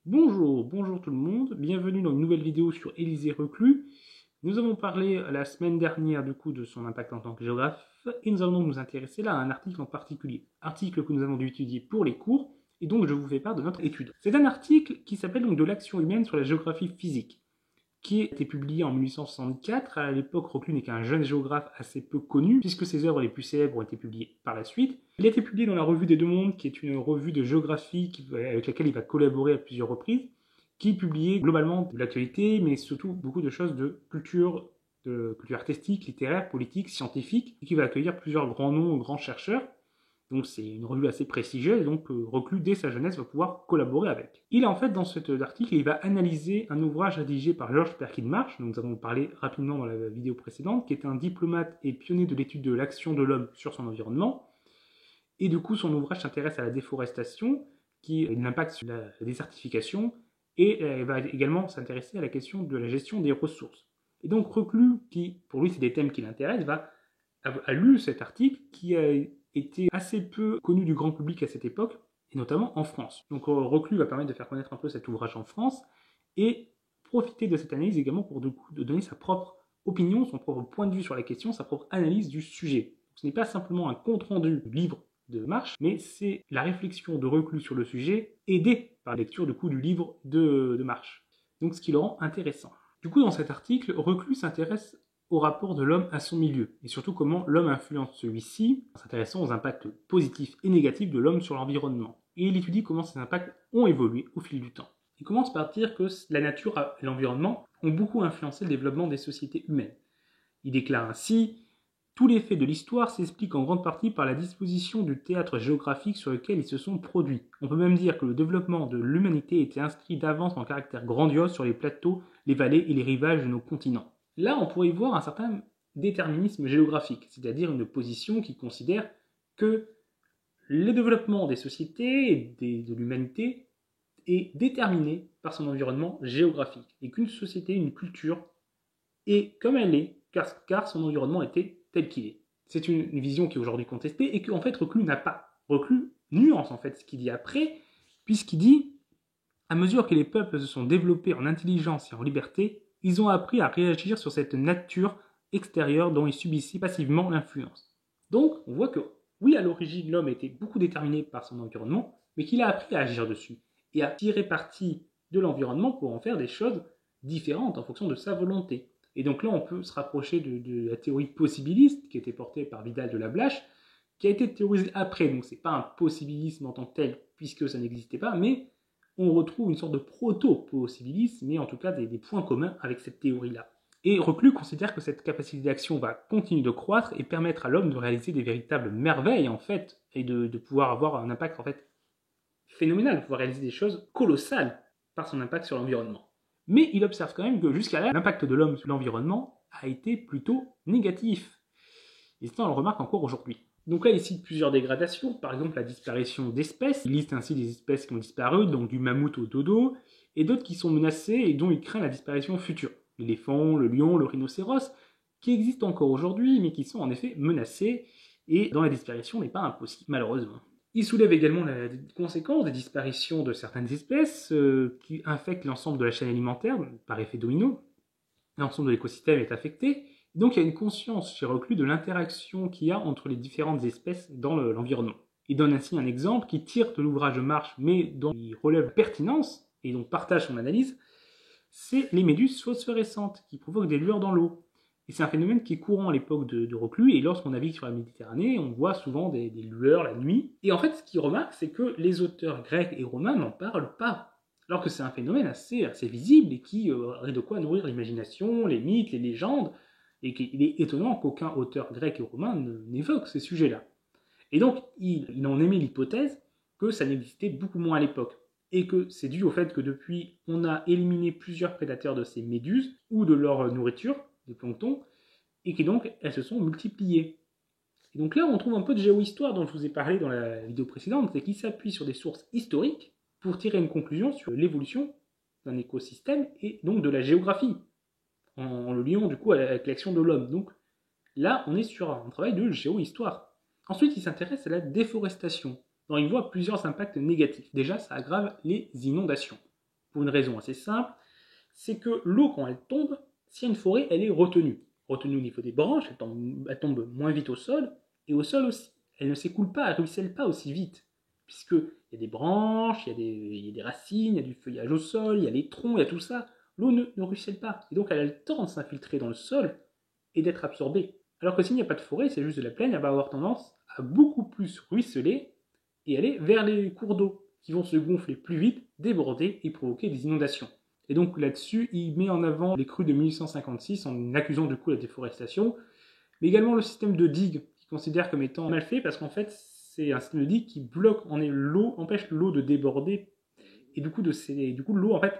Bonjour tout le monde, bienvenue dans une nouvelle vidéo sur Élisée Reclus. Nous avons parlé la semaine dernière du coup de son impact en tant que géographe et nous allons donc nous intéresser là à un article en particulier, article que nous avons dû étudier pour les cours et donc je vous fais part de notre étude. C'est un article qui s'appelle donc de l'action humaine sur la géographie physique, qui a été publié en 1864. À l'époque, Reclus n'est qu'un jeune géographe assez peu connu, puisque ses œuvres les plus célèbres ont été publiées par la suite. Il a été publié dans la Revue des Deux Mondes, qui est une revue de géographie avec laquelle il va collaborer à plusieurs reprises, qui publiait globalement de l'actualité, mais surtout beaucoup de choses de culture artistique, littéraire, politique, scientifique, et qui va accueillir plusieurs grands noms, grands chercheurs. Donc c'est une revue assez prestigieuse, et donc Reclus, dès sa jeunesse, va pouvoir collaborer avec. Il a en fait, dans cet article, il va analyser un ouvrage rédigé par Georges Perkin Marsh, dont nous avons parlé rapidement dans la vidéo précédente, qui est un diplomate et pionnier de l'étude de l'action de l'homme sur son environnement. Et du coup, son ouvrage s'intéresse à la déforestation, qui a un impact sur la désertification, et va également s'intéresser à la question de la gestion des ressources. Et donc Reclus, qui pour lui c'est des thèmes qui l'intéressent, a lu cet article qui a était assez peu connu du grand public à cette époque, et notamment en France. Donc Reclus va permettre de faire connaître un peu cet ouvrage en France, et profiter de cette analyse également pour de donner sa propre opinion, son propre point de vue sur la question, sa propre analyse du sujet. Ce n'est pas simplement un compte-rendu du livre de Marsh, mais c'est la réflexion de Reclus sur le sujet, aidée par la lecture du livre de Marsh. Donc ce qui le rend intéressant. Du coup, dans cet article, Reclus s'intéresse au rapport de l'homme à son milieu, et surtout comment l'homme influence celui-ci, en s'intéressant aux impacts positifs et négatifs de l'homme sur l'environnement. Et il étudie comment ces impacts ont évolué au fil du temps. Il commence par dire que la nature et l'environnement ont beaucoup influencé le développement des sociétés humaines. Il déclare ainsi « Tous les faits de l'histoire s'expliquent en grande partie par la disposition du théâtre géographique sur lequel ils se sont produits. On peut même dire que le développement de l'humanité était inscrit d'avance en caractère grandiose sur les plateaux, les vallées et les rivages de nos continents. » Là, on pourrait y voir un certain déterminisme géographique, c'est-à-dire une position qui considère que le développement des sociétés et de l'humanité est déterminé par son environnement géographique, et qu'une société, une culture, est comme elle est, car son environnement était tel qu'il est. C'est une vision qui est aujourd'hui contestée, et qu'en fait Reclus n'a pas. Reclus nuance en fait ce qu'il dit après, puisqu'il dit « À mesure que les peuples se sont développés en intelligence et en liberté, ils ont appris à réagir sur cette nature extérieure dont ils subissaient passivement l'influence. » Donc, on voit que, oui, à l'origine, l'homme était beaucoup déterminé par son environnement, mais qu'il a appris à agir dessus, et à tirer parti de l'environnement pour en faire des choses différentes en fonction de sa volonté. Et donc là, on peut se rapprocher de la théorie possibiliste, qui était portée par Vidal de la Blache, qui a été théorisée après, donc c'est pas un possibilisme en tant que tel, puisque ça n'existait pas, mais on retrouve une sorte de proto-possibilisme, mais en tout cas des points communs avec cette théorie-là. Et Reclus considère que cette capacité d'action va continuer de croître et permettre à l'homme de réaliser des véritables merveilles, en fait, et de pouvoir avoir un impact, en fait, phénoménal, de pouvoir réaliser des choses colossales par son impact sur l'environnement. Mais il observe quand même que jusqu'à là, l'impact de l'homme sur l'environnement a été plutôt négatif. Et ça, on le remarque encore aujourd'hui. Donc là, il cite plusieurs dégradations, par exemple la disparition d'espèces. Il liste ainsi des espèces qui ont disparu, donc du mammouth au dodo, et d'autres qui sont menacées et dont il craint la disparition future. L'éléphant, le lion, le rhinocéros, qui existent encore aujourd'hui, mais qui sont en effet menacés, et dont la disparition n'est pas impossible, malheureusement. Il soulève également la conséquence des disparitions de certaines espèces qui infectent l'ensemble de la chaîne alimentaire, par effet domino. L'ensemble de l'écosystème est affecté. Donc il y a une conscience chez Reclus de l'interaction qu'il y a entre les différentes espèces dans l'environnement. Il donne ainsi un exemple qui tire de l'ouvrage de Marsh, mais dont il relève pertinence, et donc partage son analyse, c'est les méduses phosphorescentes qui provoquent des lueurs dans l'eau. Et c'est un phénomène qui est courant à l'époque de Reclus, et lorsqu'on navigue sur la Méditerranée, on voit souvent des lueurs la nuit. Et en fait, ce qu'il remarque, c'est que les auteurs grecs et romains n'en parlent pas. Alors que c'est un phénomène assez visible et qui aurait de quoi nourrir l'imagination, les mythes, les légendes, et qu'il est étonnant qu'aucun auteur grec et romain n'évoque ces sujets-là. Et donc, il en émet l'hypothèse que ça n'existait beaucoup moins à l'époque, et que c'est dû au fait que depuis, on a éliminé plusieurs prédateurs de ces méduses, ou de leur nourriture, des planctons, et que donc, elles se sont multipliées. Et donc là, on trouve un peu de géohistoire dont je vous ai parlé dans la vidéo précédente, c'est qu'il s'appuie sur des sources historiques pour tirer une conclusion sur l'évolution d'un écosystème et donc de la géographie, en le liant du coup avec l'action de l'homme. Donc là, on est sur un travail de géohistoire. Ensuite, il s'intéresse à la déforestation, dont il voit plusieurs impacts négatifs. Déjà, ça aggrave les inondations. pour une raison assez simple, c'est que l'eau, quand elle tombe, s'il y a une forêt, elle est retenue. Retenue au niveau des branches, elle tombe moins vite au sol, et au sol aussi. Elle ne s'écoule pas, elle ne ruisselle pas aussi vite, puisqu'il y a des branches, il y a des racines, il y a du feuillage au sol, il y a les troncs, il y a tout ça. L'eau ne ruisselle pas, et donc elle a le temps de s'infiltrer dans le sol et d'être absorbée. Alors que s'il n'y a pas de forêt, c'est juste de la plaine, elle va avoir tendance à beaucoup plus ruisseler et aller vers les cours d'eau, qui vont se gonfler plus vite, déborder et provoquer des inondations. Et donc là-dessus, il met en avant les crues de 1856 en accusant du coup la déforestation, mais également le système de digue, qu'il considère comme étant mal fait parce qu'en fait, c'est un système de digue qui bloque l'eau, empêche l'eau de déborder, et du coup, l'eau en fait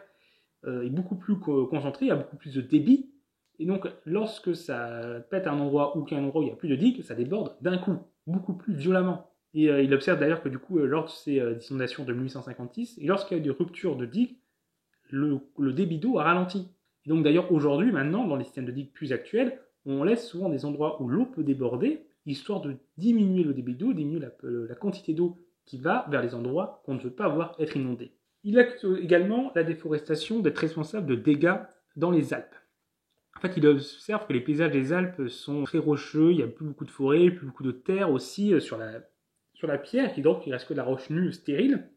est beaucoup plus concentrée, il y a beaucoup plus de débit, et donc lorsque ça pète à un endroit ou qu'à un endroit où il n'y a plus de digue, ça déborde d'un coup, beaucoup plus violemment. Et il observe d'ailleurs que du coup, lors de ces inondations de 1856, et lorsqu'il y a eu des ruptures de digues, le débit d'eau a ralenti. Et donc d'ailleurs aujourd'hui, maintenant, dans les systèmes de digues plus actuels, on laisse souvent des endroits où l'eau peut déborder, histoire de diminuer le débit d'eau, diminuer la quantité d'eau qui va vers les endroits qu'on ne veut pas voir être inondés. Il accuse également la déforestation d'être responsable de dégâts dans les Alpes. En fait, il observe que les paysages des Alpes sont très rocheux, il n'y a plus beaucoup de forêts, plus beaucoup de terre aussi sur la pierre, et donc il reste que de la roche nue stérile,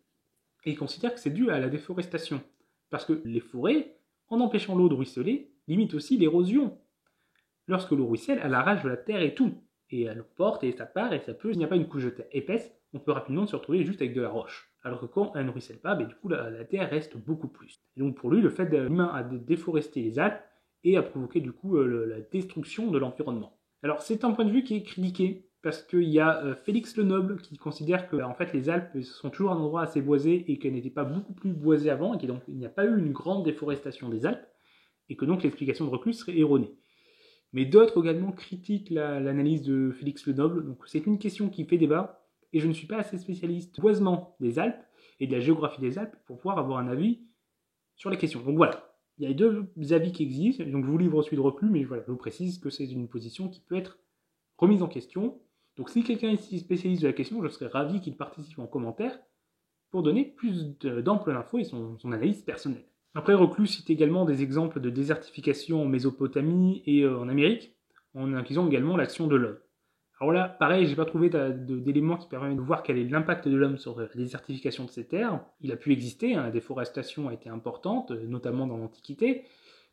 et il considère que c'est dû à la déforestation. Parce que les forêts, en empêchant l'eau de ruisseler, limitent aussi l'érosion. Lorsque l'eau ruisselle, elle arrache de la terre et tout, et elle porte et ça part, et ça peut, s'il n'y a pas une couche de terre épaisse, on peut rapidement se retrouver juste avec de la roche. Alors que quand elle ne ruisselle pas, du coup la terre reste beaucoup plus. Et donc pour lui, le fait de l'humain à déforester les Alpes et à provoquer du coup la destruction de l'environnement. Alors c'est un point de vue qui est critiqué, parce qu'il y a Félix le Noble qui considère que en fait, les Alpes sont toujours un endroit assez boisé et qu'elles n'étaient pas beaucoup plus boisées avant, et que donc il n'y a pas eu une grande déforestation des Alpes, et que donc l'explication de Reclus serait erronée. Mais d'autres également critiquent l'analyse de Félix le Noble, donc c'est une question qui fait débat, et je ne suis pas assez spécialiste du boisement des Alpes et de la géographie des Alpes pour pouvoir avoir un avis sur les questions. Donc voilà, il y a deux avis qui existent, donc je vous livre celui de Reclus, mais voilà, je vous précise que c'est une position qui peut être remise en question. Donc si quelqu'un est spécialiste de la question, je serais ravi qu'il participe en commentaire pour donner plus d'amples infos et son analyse personnelle. Après, Reclus cite également des exemples de désertification en Mésopotamie et en Amérique, en incluant également l'action de l'homme. Alors là, pareil, j'ai pas trouvé d'éléments qui permettent de voir quel est l'impact de l'homme sur la désertification de ces terres. Il a pu exister, la déforestation a été importante, notamment dans l'Antiquité,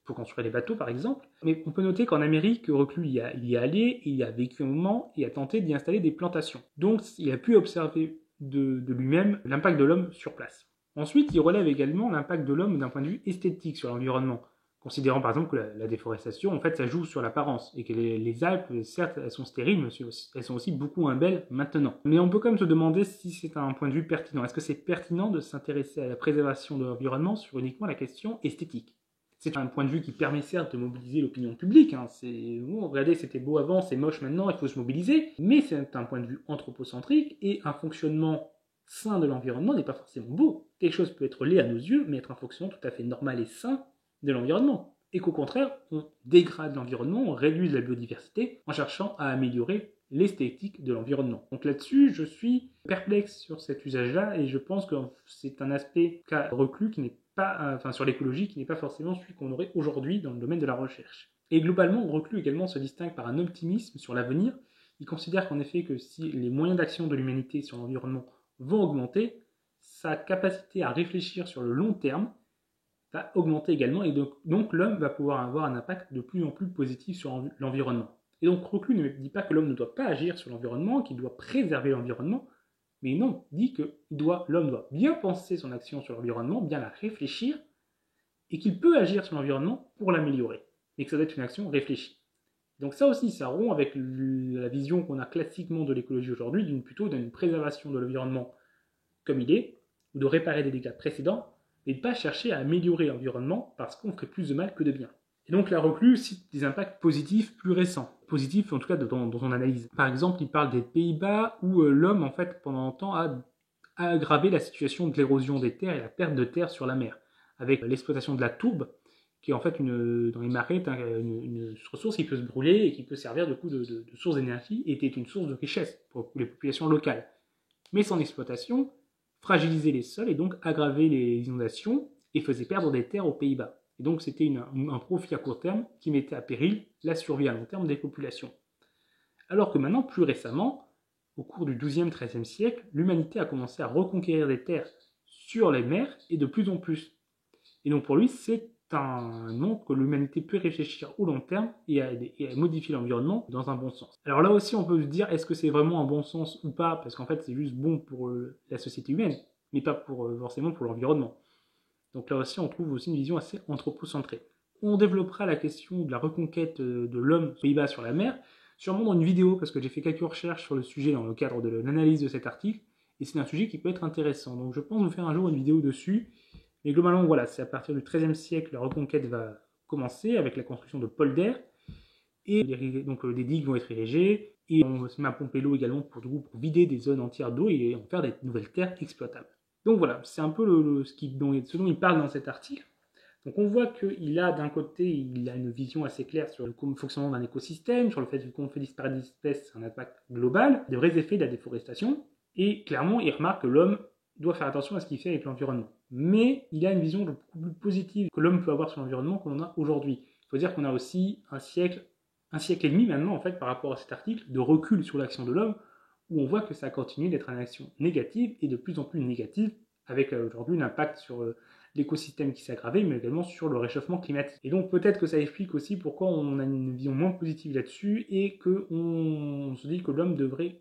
pour construire des bateaux par exemple. Mais on peut noter qu'en Amérique, Reclus y est allé, il y a vécu un moment et a tenté d'y installer des plantations. Donc il a pu observer de lui-même l'impact de l'homme sur place. Ensuite, il relève également l'impact de l'homme d'un point de vue esthétique sur l'environnement, considérant par exemple que la déforestation, en fait, ça joue sur l'apparence, et que les Alpes, certes, elles sont stériles, mais elles sont aussi beaucoup moins belles maintenant. Mais on peut quand même se demander si c'est un point de vue pertinent. Est-ce que c'est pertinent de s'intéresser à la préservation de l'environnement sur uniquement la question esthétique ? C'est un point de vue qui permet certes de mobiliser l'opinion publique, regardez, c'était beau avant, c'est moche maintenant, il faut se mobiliser, mais c'est un point de vue anthropocentrique, et un fonctionnement sain de l'environnement n'est pas forcément beau. Quelque chose peut être laid à nos yeux, mais être un fonctionnement tout à fait normal et sain de l'environnement. Et qu'au contraire, on dégrade l'environnement, on réduit la biodiversité en cherchant à améliorer l'esthétique de l'environnement. Donc là-dessus, je suis perplexe sur cet usage-là, et je pense que c'est un aspect qu'a Reclus qui n'est pas, sur l'écologie, qui n'est pas forcément celui qu'on aurait aujourd'hui dans le domaine de la recherche. Et globalement, Reclus également se distingue par un optimisme sur l'avenir. Il considère qu'en effet que si les moyens d'action de l'humanité sur l'environnement vont augmenter, sa capacité à réfléchir sur le long terme va augmenter également, et donc l'homme va pouvoir avoir un impact de plus en plus positif sur l'environnement. Et donc Reclus ne dit pas que l'homme ne doit pas agir sur l'environnement, qu'il doit préserver l'environnement, mais non, il dit que l'homme doit bien penser son action sur l'environnement, bien la réfléchir, et qu'il peut agir sur l'environnement pour l'améliorer, et que ça doit être une action réfléchie. Donc ça aussi, ça rompt avec la vision qu'on a classiquement de l'écologie aujourd'hui, plutôt d'une préservation de l'environnement comme il est, ou de réparer des dégâts précédents, et de ne pas chercher à améliorer l'environnement parce qu'on ferait plus de mal que de bien. Et donc la Reclus cite des impacts positifs plus récents, positifs en tout cas dans son analyse. Par exemple, il parle des Pays-Bas où l'homme, en fait, pendant longtemps, a aggravé la situation de l'érosion des terres et la perte de terre sur la mer, avec l'exploitation de la tourbe, qui est en fait dans les marais une ressource qui peut se brûler et qui peut servir de coup de source d'énergie, et était une source de richesse pour les populations locales. Mais son exploitation fragilisait les sols et donc aggraver les inondations et faisait perdre des terres aux Pays-Bas. Et donc c'était un profit à court terme qui mettait à péril la survie à long terme des populations. Alors que maintenant, plus récemment, au cours du XIIe-XIIIe siècle, l'humanité a commencé à reconquérir des terres sur les mers et de plus en plus. Et donc pour lui, c'est un monde que l'humanité peut réfléchir au long terme et à modifier l'environnement dans un bon sens. Alors là aussi, on peut se dire, est-ce que c'est vraiment un bon sens ou pas? Parce qu'en fait, c'est juste bon pour la société humaine, mais pas forcément pour l'environnement. Donc là aussi, on trouve aussi une vision assez anthropocentrée. On développera la question de la reconquête de l'homme aux Pays-Bas sur la mer, sûrement dans une vidéo, parce que j'ai fait quelques recherches sur le sujet dans le cadre de l'analyse de cet article, et c'est un sujet qui peut être intéressant. Donc je pense vous faire un jour une vidéo dessus. Mais globalement, voilà, c'est à partir du XIIIe siècle, la reconquête va commencer avec la construction de polders, et donc des digues vont être érigées, et on se met à pomper l'eau également pour vider des zones entières d'eau et en faire des nouvelles terres exploitables. Donc voilà, c'est un peu ce dont il parle dans cet article. Donc on voit qu'il a d'un côté, il a une vision assez claire sur le fonctionnement d'un écosystème, sur le fait que qu'on fait disparaître des espèces, c'est un impact global, des vrais effets de la déforestation, et clairement il remarque que l'homme doit faire attention à ce qu'il fait avec l'environnement. Mais il a une vision beaucoup plus positive que l'homme peut avoir sur l'environnement que l'on a aujourd'hui. Il faut dire qu'on a aussi un siècle et demi maintenant en fait par rapport à cet article de recul sur l'action de l'homme, où on voit que ça continue d'être une action négative et de plus en plus négative, avec aujourd'hui l'impact sur l'écosystème qui s'est aggravé, mais également sur le réchauffement climatique. Et donc peut-être que ça explique aussi pourquoi on a une vision moins positive là-dessus et qu'on se dit que l'homme devrait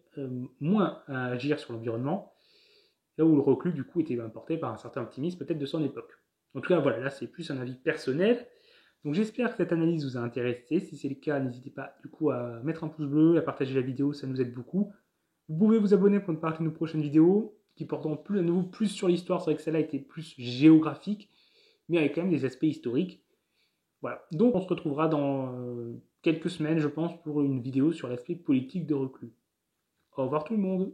moins agir sur l'environnement, là où le recul du coup était porté par un certain optimisme peut-être de son époque. En tout cas voilà, là c'est plus un avis personnel. Donc j'espère que cette analyse vous a intéressé. Si c'est le cas, n'hésitez pas du coup à mettre un pouce bleu, à partager la vidéo, ça nous aide beaucoup. Vous pouvez vous abonner pour ne pas rater nos prochaines vidéos qui porteront à nouveau plus sur l'histoire. C'est vrai que celle-là était plus géographique, mais avec quand même des aspects historiques. Voilà. Donc on se retrouvera dans quelques semaines, je pense, pour une vidéo sur l'aspect politique de Reclus. Au revoir tout le monde.